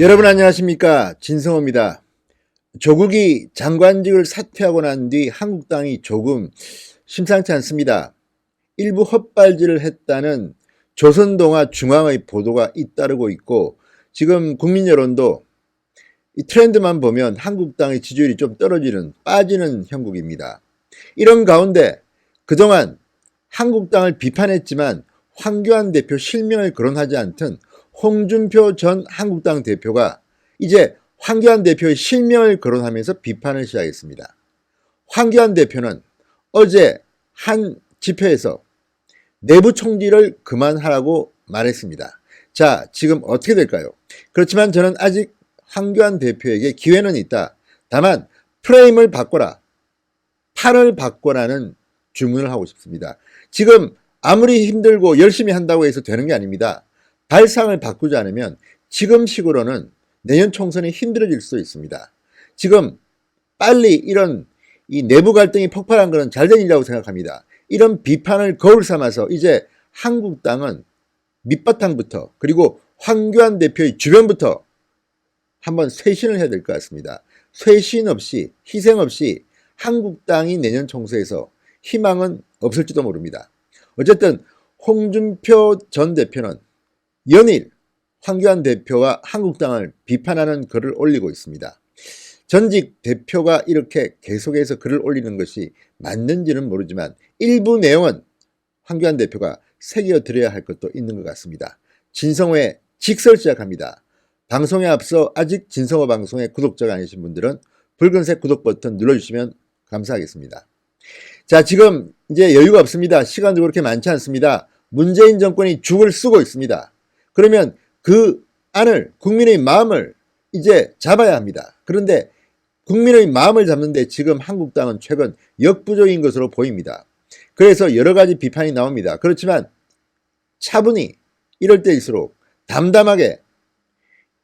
여러분 안녕하십니까, 진성호입니다. 조국이 장관직을 사퇴하고 난 뒤 한국당이 조금 심상치 않습니다. 일부 헛발질을 했다는 조선동아 중앙의 보도가 잇따르고 있고, 지금 국민 여론도 이 트렌드만 보면 한국당의 지지율이 좀 떨어지는, 빠지는 형국입니다. 이런 가운데 그동안 한국당을 비판했지만 황교안 대표 실명을 거론하지 않던 홍준표 전 한국당 대표가 이제 황교안 대표의 실명을 거론하면서 비판을 시작했습니다. 황교안 대표는 어제 한 집회에서 내부 총질을 그만하라고 말했습니다. 자, 지금 어떻게 될까요? 그렇지만 저는 아직 황교안 대표에게 기회는 있다. 다만 프레임을 바꿔라, 판을 바꿔라는 주문을 하고 싶습니다. 지금 아무리 힘들고 열심히 한다고 해서 되는 게 아닙니다. 발상을 바꾸지 않으면 지금 식으로는 내년 총선이 힘들어질 수도 있습니다. 지금 빨리 이런 이 내부 갈등이 폭발한 것은 잘된 일이라고 생각합니다. 이런 비판을 거울 삼아서 이제 한국당은 밑바탕부터, 그리고 황교안 대표의 주변부터 한번 쇄신을 해야 될 것 같습니다. 쇄신 없이, 희생 없이 한국당이 내년 총선에서 희망은 없을지도 모릅니다. 어쨌든 홍준표 전 대표는 연일 황교안 대표와 한국당을 비판하는 글을 올리고 있습니다. 전직 대표가 이렇게 계속해서 글을 올리는 것이 맞는지는 모르지만 일부 내용은 황교안 대표가 새겨드려야 할 것도 있는 것 같습니다. 진성호의 직설 시작합니다. 방송에 앞서 아직 진성호 방송의 구독자가 아니신 분들은 붉은색 구독 버튼 눌러주시면 감사하겠습니다. 자, 지금 이제 여유가 없습니다. 시간도 그렇게 많지 않습니다. 문재인 정권이 죽을 쓰고 있습니다. 그러면 그 안을, 국민의 마음을 이제 잡아야 합니다. 그런데 국민의 마음을 잡는데 지금 한국당은 최근 역부족인 것으로 보입니다. 그래서 여러 가지 비판이 나옵니다. 그렇지만 차분히 이럴 때일수록 담담하게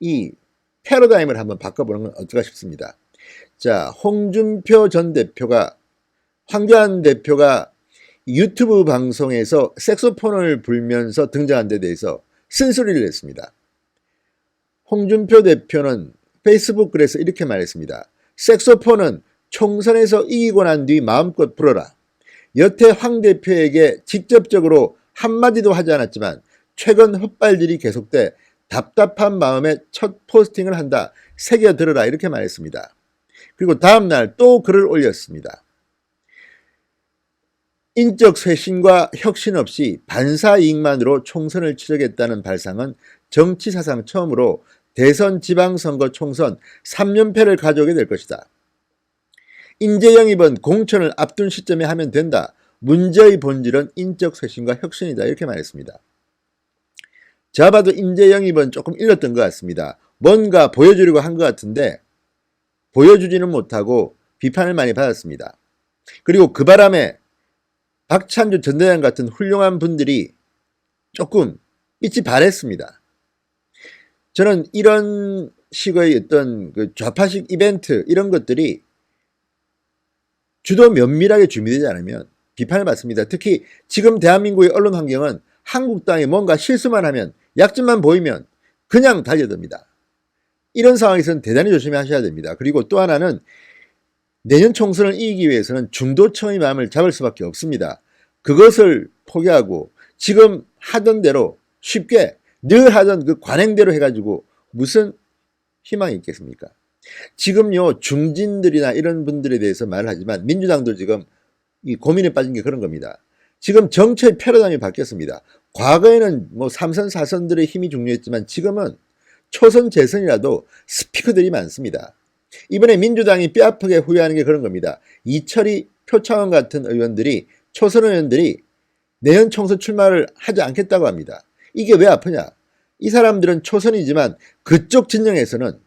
이 패러다임을 한번 바꿔보는 건 어떨까 싶습니다. 자, 홍준표 전 대표가, 황교안 대표가 유튜브 방송에서 색소폰을 불면서 등장한 데 대해서 쓴소리를 했습니다. 홍준표 대표는 페이스북 글에서 이렇게 말했습니다. 색소폰은 총선에서 이기고 난 뒤 마음껏 불어라. 여태 황 대표에게 직접적으로 한마디도 하지 않았지만 최근 헛발질이 계속돼 답답한 마음에 첫 포스팅을 한다. 새겨들어라, 이렇게 말했습니다. 그리고 다음날 또 글을 올렸습니다. 인적 쇄신과 혁신 없이 반사 이익만으로 총선을 치르겠다는 발상은 정치사상 처음으로 대선 지방선거 총선 3연패를 가져오게 될 것이다. 인재 영입은 공천을 앞둔 시점에 하면 된다. 문제의 본질은 인적 쇄신과 혁신이다, 이렇게 말했습니다. 제가 봐도 인재 영입은 조금 일렀던 것 같습니다. 뭔가 보여주려고 한 것 같은데 보여주지는 못하고 비판을 많이 받았습니다. 그리고 그 바람에 박찬주 전 대장 같은 훌륭한 분들이 조금 빛이 발했습니다. 저는 이런 식의 어떤 그 좌파식 이벤트, 이런 것들이 주도 면밀하게 준비되지 않으면 비판을 받습니다. 특히 지금 대한민국의 언론 환경은 한국당이 뭔가 실수만 하면, 약점만 보이면 그냥 달려듭니다. 이런 상황에서는 대단히 조심하셔야 됩니다. 그리고 또 하나는 내년 총선을 이기기 위해서는 중도층의 마음을 잡을 수밖에 없습니다. 그것을 포기하고 지금 하던 대로 쉽게 늘 하던 그 관행대로 해가지고 무슨 희망이 있겠습니까? 지금요, 중진들이나 이런 분들에 대해서 말을 하지만 민주당도 지금 이 고민에 빠진 게 그런 겁니다. 지금 정치의 패러다임이 바뀌었습니다. 과거에는 뭐 3선, 4선들의 힘이 중요했지만 지금은 초선, 재선이라도 스피커들이 많습니다. 이번에 민주당이 뼈아프게 후회하는 게 그런 겁니다. 이철이, 표창원 같은 의원들이, 초선 의원들이 내년 총선 출마를 하지 않겠다고 합니다. 이게 왜 아프냐? 이 사람들은 초선이지만 그쪽 진영에서는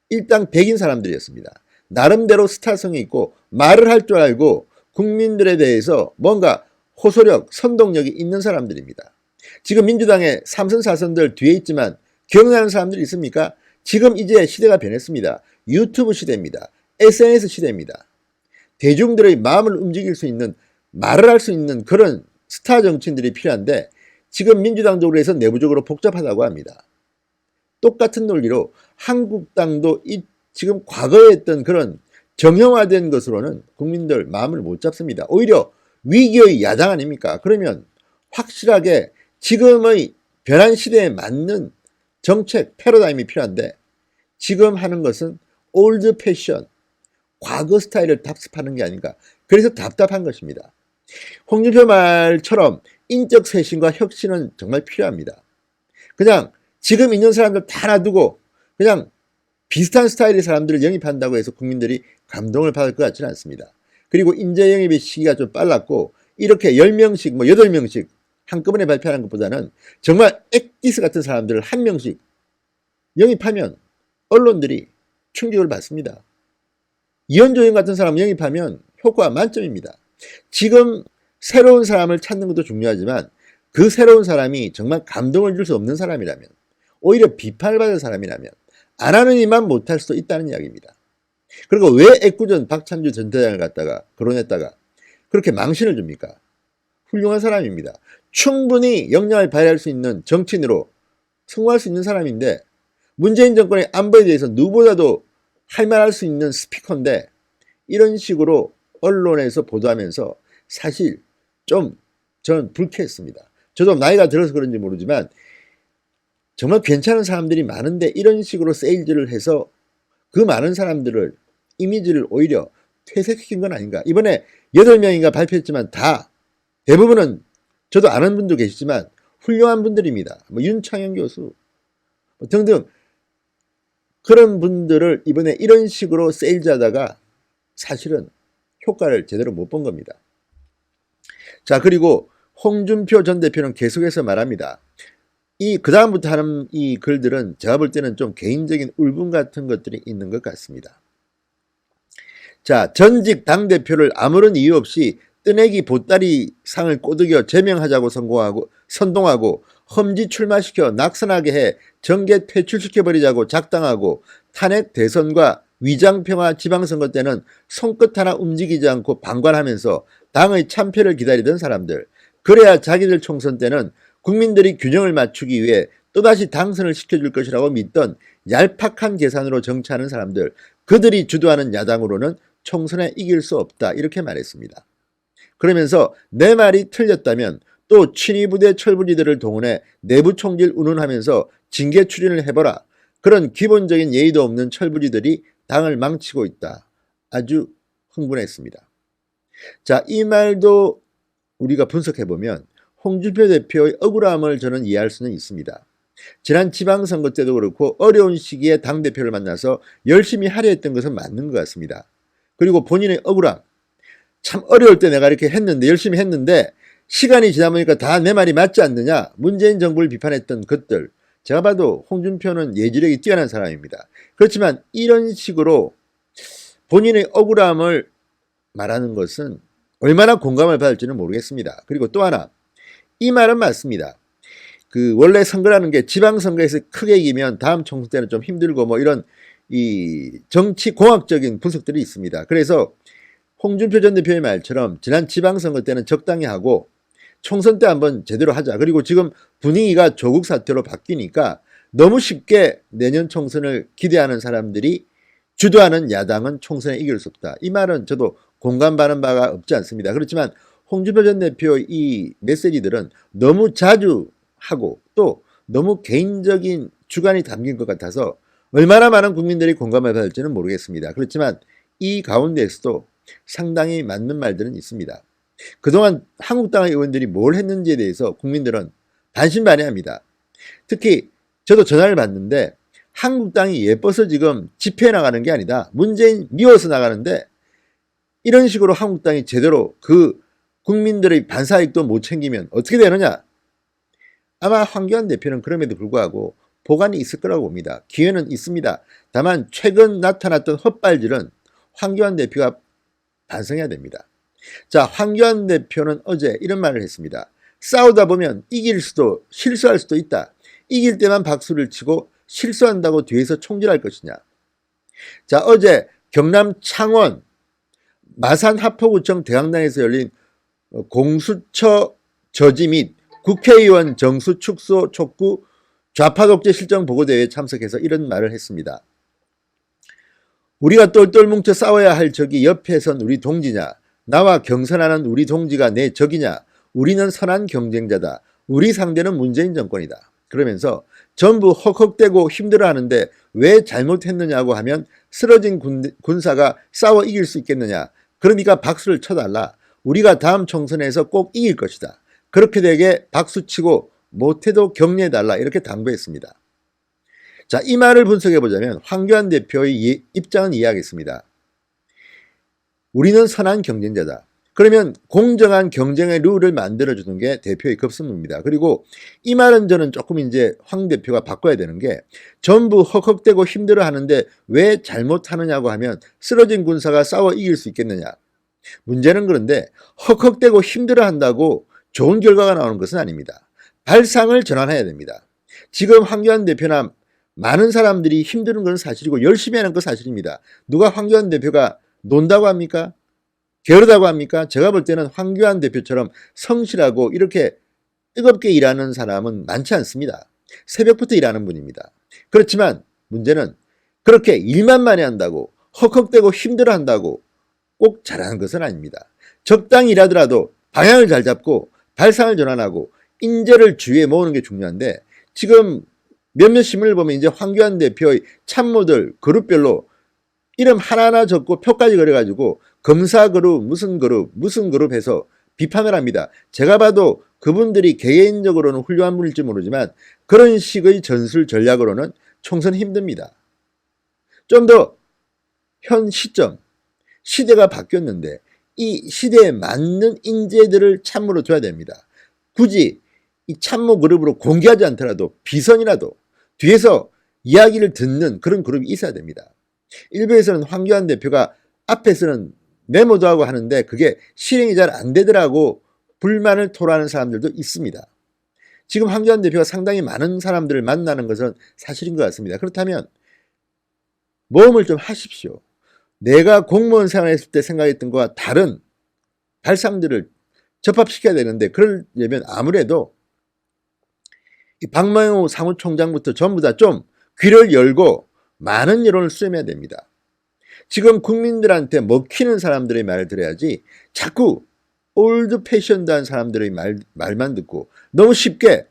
일당 백인 사람들이었습니다. 나름대로 스타성이 있고 말을 할 줄 알고 국민들에 대해서 뭔가 호소력, 선동력이 있는 사람들입니다. 지금 민주당의 3선, 4선들 뒤에 있지만 기억나는 사람들이 있습니까? 지금 이제 시대가 변했습니다. 유튜브 시대입니다. SNS 시대입니다. 대중들의 마음을 움직일 수 있는, 말을 할 수 있는 그런 스타 정치인들이 필요한데 지금 민주당 쪽으로 해서 내부적으로 복잡하다고 합니다. 똑같은 논리로 한국당도 지금 과거에 했던 그런 정형화된 것으로는 국민들 마음을 못 잡습니다. 오히려 위기의 야당 아닙니까? 그러면 확실하게 지금의 변한 시대에 맞는 정책 패러다임이 필요한데 지금 하는 것은 올드 패션, 과거 스타일을 답습하는 게 아닌가. 그래서 답답한 것입니다. 홍준표 말처럼 인적 쇄신과 혁신은 정말 필요합니다. 그냥 지금 있는 사람들 다 놔두고 그냥 비슷한 스타일의 사람들을 영입한다고 해서 국민들이 감동을 받을 것 같지는 않습니다. 그리고 인재 영입의 시기가 좀 빨랐고 이렇게 10명씩 8명씩 한꺼번에 발표하는 것보다는 정말 엑기스 같은 사람들을 한 명씩 영입하면 언론들이 충격을 받습니다. 이현조 형 같은 사람 영입하면 효과 만점입니다. 지금 새로운 사람을 찾는 것도 중요하지만 그 새로운 사람이 정말 감동을 줄 수 없는 사람이라면 오히려 비판을 받을 사람이라면 안 하는 일만 못할 수도 있다는 이야기입니다. 그리고 왜 애꿎은 박찬주 전 대장을 갖다가 거론했다가 그렇게 망신을 줍니까? 훌륭한 사람입니다. 충분히 역량을 발휘할 수 있는 정치인으로 성공할 수 있는 사람인데 문재인 정권의 안보에 대해서 누구보다도 할 말할 수 있는 스피커인데 이런 식으로 언론에서 보도하면서 사실 좀 저는 불쾌했습니다. 저도 나이가 들어서 그런지 모르지만 정말 괜찮은 사람들이 많은데 이런 식으로 세일즈를 해서 그 많은 사람들을 이미지를 오히려 퇴색시킨 건 아닌가. 이번에 8명인가 발표했지만 다 대부분은 저도 아는 분도 계시지만 훌륭한 분들입니다. 윤창현 교수 등등 그런 분들을 이번에 이런 식으로 세일즈하다가 사실은 효과를 제대로 못 본 겁니다. 자, 그리고 홍준표 전 대표는 계속해서 말합니다. 그 다음부터 하는 이 글들은 제가 볼 때는 좀 개인적인 울분 같은 것들이 있는 것 같습니다. 자, 전직 당대표를 아무런 이유 없이 뜨내기 보따리 상을 꼬드겨 제명하자고 선동하고 험지 출마시켜 낙선하게 해 정계 퇴출시켜버리자고 작당하고 탄핵 대선과 위장평화 지방선거 때는 손끝 하나 움직이지 않고 방관하면서 당의 참패를 기다리던 사람들, 그래야 자기들 총선 때는 국민들이 균형을 맞추기 위해 또다시 당선을 시켜줄 것이라고 믿던 얄팍한 계산으로 정치하는 사람들, 그들이 주도하는 야당으로는 총선에 이길 수 없다 이렇게 말했습니다. 그러면서 내 말이 틀렸다면 또 친위부대 철부지들을 동원해 내부 총질 운운하면서 징계 추진을 해보라. 그런 기본적인 예의도 없는 철부지들이 당을 망치고 있다. 아주 흥분했습니다. 자, 이 말도 우리가 분석해보면 홍준표 대표의 억울함을 저는 이해할 수는 있습니다. 지난 지방선거 때도 그렇고 어려운 시기에 당대표를 만나서 열심히 하려 했던 것은 맞는 것 같습니다. 그리고 본인의 억울함, 참 어려울 때 내가 이렇게 했는데 열심히 했는데 시간이 지나 보니까 다 내 말이 맞지 않느냐, 문재인 정부를 비판했던 것들, 제가 봐도 홍준표는 예지력이 뛰어난 사람입니다. 그렇지만 이런 식으로 본인의 억울함을 말하는 것은 얼마나 공감을 받을지는 모르겠습니다. 그리고 또 하나, 이 말은 맞습니다. 원래 선거라는 게 지방선거에서 크게 이기면 다음 총선 때는 좀 힘들고 이런 이 정치 공학적인 분석들이 있습니다. 그래서 홍준표 전 대표의 말처럼 지난 지방선거 때는 적당히 하고 총선 때 한번 제대로 하자. 그리고 지금 분위기가 조국 사태로 바뀌니까 너무 쉽게 내년 총선을 기대하는 사람들이 주도하는 야당은 총선에 이길 수 없다. 이 말은 저도 공감받는 바가 없지 않습니다. 그렇지만 홍준표 전 대표의 이 메시지들은 너무 자주 하고 또 너무 개인적인 주관이 담긴 것 같아서 얼마나 많은 국민들이 공감을 받을지는 모르겠습니다. 그렇지만 이 가운데에서도 상당히 맞는 말들은 있습니다. 그동안 한국당 의원들이 뭘 했는지에 대해서 국민들은 반신반의합니다. 특히 저도 전화를 받는데 한국당이 예뻐서 지금 집회에 나가는 게 아니다. 문재인 미워서 나가는데 이런 식으로 한국당이 제대로 그 국민들의 반사이익도 못 챙기면 어떻게 되느냐. 아마 황교안 대표는 그럼에도 불구하고 보관이 있을 거라고 봅니다. 기회는 있습니다. 다만 최근 나타났던 헛발질은 황교안 대표가 반성해야 됩니다. 자, 황교안 대표는 어제 이런 말을 했습니다. 싸우다 보면 이길 수도 실수할 수도 있다. 이길 때만 박수를 치고 실수한다고 뒤에서 총질할 것이냐. 자, 어제 경남 창원 마산 하포구청 대강당에서 열린 공수처 저지 및 국회의원 정수 축소 촉구 좌파 독재 실정 보고대회에 참석해서 이런 말을 했습니다. 우리가 똘똘 뭉쳐 싸워야 할 적이 옆에 선 우리 동지냐? 나와 경선하는 우리 동지가 내 적이냐? 우리는 선한 경쟁자다. 우리 상대는 문재인 정권이다. 그러면서 전부 헉헉대고 힘들어하는데 왜 잘못했느냐고 하면 쓰러진 군사가 싸워 이길 수 있겠느냐. 그러니까 박수를 쳐달라. 우리가 다음 총선에서 꼭 이길 것이다. 그렇게 되게 박수치고 못해도 격려해달라. 이렇게 당부했습니다. 자, 이 말을 분석해보자면 황교안 대표의 입장은 이해하겠습니다. 우리는 선한 경쟁자다. 그러면 공정한 경쟁의 룰을 만들어주는 게 대표의 급선무입니다. 그리고 이 말은 저는 조금 이제 황 대표가 바꿔야 되는 게 전부 헉헉대고 힘들어하는데 왜 잘못하느냐고 하면 쓰러진 군사가 싸워 이길 수 있겠느냐. 문제는 그런데 헉헉대고 힘들어한다고 좋은 결과가 나오는 것은 아닙니다. 발상을 전환해야 됩니다. 지금 황교안 대표나 많은 사람들이 힘드는 건 사실이고 열심히 하는 건 사실입니다. 누가 황교안 대표가 논다고 합니까? 게으르다고 합니까? 제가 볼 때는 황교안 대표처럼 성실하고 이렇게 뜨겁게 일하는 사람은 많지 않습니다. 새벽부터 일하는 분입니다. 그렇지만 문제는 그렇게 일만 많이 한다고 헉헉대고 힘들어한다고 꼭 잘하는 것은 아닙니다. 적당히 일하더라도 방향을 잘 잡고 발상을 전환하고 인재를 주위에 모으는 게 중요한데 지금 몇몇 신문을 보면 이제 황교안 대표의 참모들 그룹별로 이름 하나하나 적고 표까지 그려가지고 검사 그룹 무슨 그룹 해서 비판을 합니다. 제가 봐도 그분들이 개인적으로는 훌륭한 분일지 모르지만 그런 식의 전술 전략으로는 총선 힘듭니다. 좀 더 현 시점, 시대가 바뀌었는데 이 시대에 맞는 인재들을 참모로 둬야 됩니다. 굳이 이 참모 그룹으로 공개하지 않더라도 비선이라도 뒤에서 이야기를 듣는 그런 그룹이 있어야 됩니다. 일부에서는 황교안 대표가 앞에서는 메모도 하고 하는데 그게 실행이 잘 안 되더라고 불만을 토로하는 사람들도 있습니다. 지금 황교안 대표가 상당히 많은 사람들을 만나는 것은 사실인 것 같습니다. 그렇다면 모험을 좀 하십시오. 내가 공무원 생활했을 때 생각했던 것과 다른 발상들을 접합시켜야 되는데 그러려면 아무래도 이 박만호 사무총장부터 전부 다 좀 귀를 열고 많은 여론을 수렴해야 됩니다. 지금 국민들한테 먹히는 사람들의 말을 들어야지 자꾸 올드 패션드한 사람들의 말만 듣고 너무 쉽게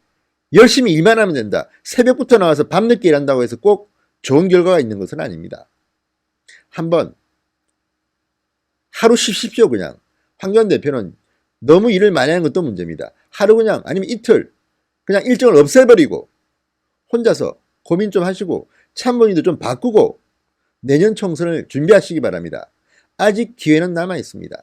열심히 일만 하면 된다. 새벽부터 나와서 밤늦게 일한다고 해서 꼭 좋은 결과가 있는 것은 아닙니다. 한번 하루 쉬십시오. 그냥 황교안 대표는 너무 일을 많이 하는 것도 문제입니다. 하루 그냥 아니면 이틀 그냥 일정을 없애버리고 혼자서 고민 좀 하시고 참모님도 좀 바꾸고 내년 총선을 준비하시기 바랍니다. 아직 기회는 남아 있습니다.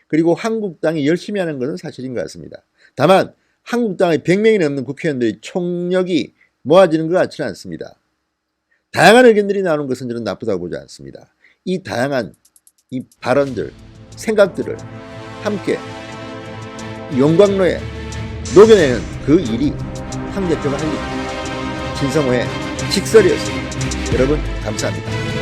그리고 한국당이 열심히 하는 것은 사실인 것 같습니다. 다만 한국당의 100명이 넘는 국회의원들이 총력이 모아지는 것 같지는 않습니다. 다양한 의견들이 나오는 것은 저는 나쁘다고 보지 않습니다. 이 다양한 이 발언들, 생각들을 함께 용광로에 녹여내는 그 일이 황 대표가 할 일입니다. 진성호의 직설이었습니다. 여러분 감사합니다.